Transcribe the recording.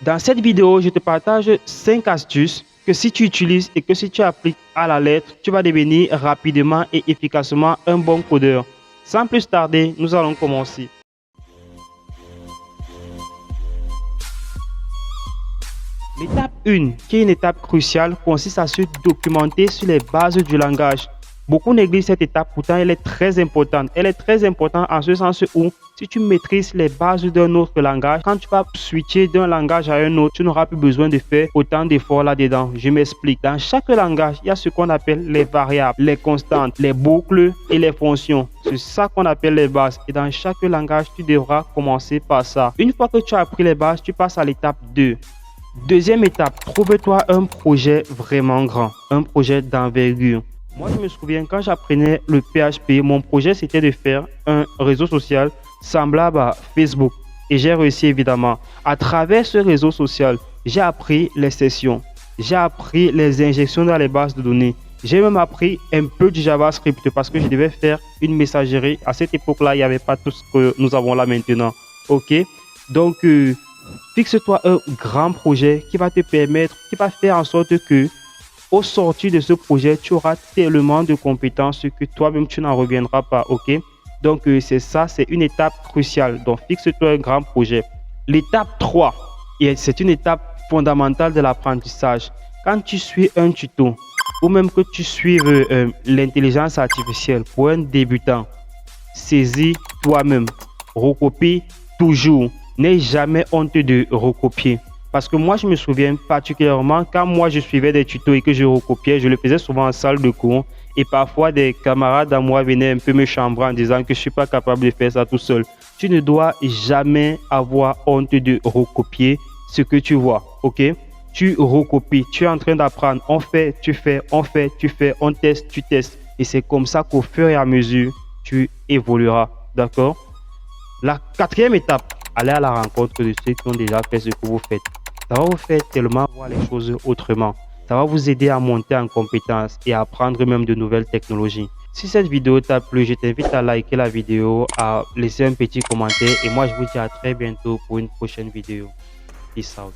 Dans cette vidéo, je te partage 5 astuces que si tu utilises et que si tu appliques à la lettre, tu vas devenir rapidement et efficacement un bon codeur. Sans plus tarder, nous allons commencer. L'étape 1, qui est une étape cruciale, consiste à se documenter sur les bases du langage. Beaucoup négligent cette étape, pourtant elle est très importante. Elle est très importante en ce sens où si tu maîtrises les bases d'un autre langage, quand tu vas switcher d'un langage à un autre, tu n'auras plus besoin de faire autant d'efforts là-dedans. Je m'explique. Dans chaque langage, il y a ce qu'on appelle les variables, les constantes, les boucles et les fonctions. C'est ça qu'on appelle les bases. Et dans chaque langage, tu devras commencer par ça. Une fois que tu as appris les bases, tu passes à l'étape 2. Deuxième étape, trouve-toi un projet vraiment grand, un projet d'envergure. Moi, je me souviens, quand j'apprenais le PHP, mon projet, c'était de faire un réseau social semblable à Facebook. Et j'ai réussi, évidemment. À travers ce réseau social, j'ai appris les sessions. J'ai appris les injections dans les bases de données. J'ai même appris un peu du JavaScript parce que je devais faire une messagerie. À cette époque-là, il n'y avait pas tout ce que nous avons là maintenant. OK? Donc, fixe-toi un grand projet qui va te permettre, qui va faire en sorte que au sortir de ce projet, tu auras tellement de compétences que toi-même, tu n'en reviendras pas, ok? Donc, c'est ça, c'est une étape cruciale. Donc, fixe-toi un grand projet. L'étape 3, et c'est une étape fondamentale de l'apprentissage. Quand tu suis un tuto, ou même que tu suives l'intelligence artificielle pour un débutant, saisis toi-même, recopie toujours. N'aie jamais honte de recopier. Parce que moi, je me souviens particulièrement quand moi, je suivais des tutos et que je recopiais, je le faisais souvent en salle de cours. Et parfois, des camarades à moi venaient un peu me chambrer en disant que je ne suis pas capable de faire ça tout seul. Tu ne dois jamais avoir honte de recopier ce que tu vois, ok? Tu recopies, tu es en train d'apprendre. On fait, tu fais, on fait, tu fais, on teste, tu testes. Et c'est comme ça qu'au fur et à mesure, tu évolueras, d'accord? La quatrième étape, aller à la rencontre de ceux qui ont déjà fait ce que vous faites. Ça va vous faire tellement voir les choses autrement. Ça va vous aider à monter en compétences et à apprendre même de nouvelles technologies. Si cette vidéo t'a plu, je t'invite à liker la vidéo, à laisser un petit commentaire et moi je vous dis à très bientôt pour une prochaine vidéo. Peace out.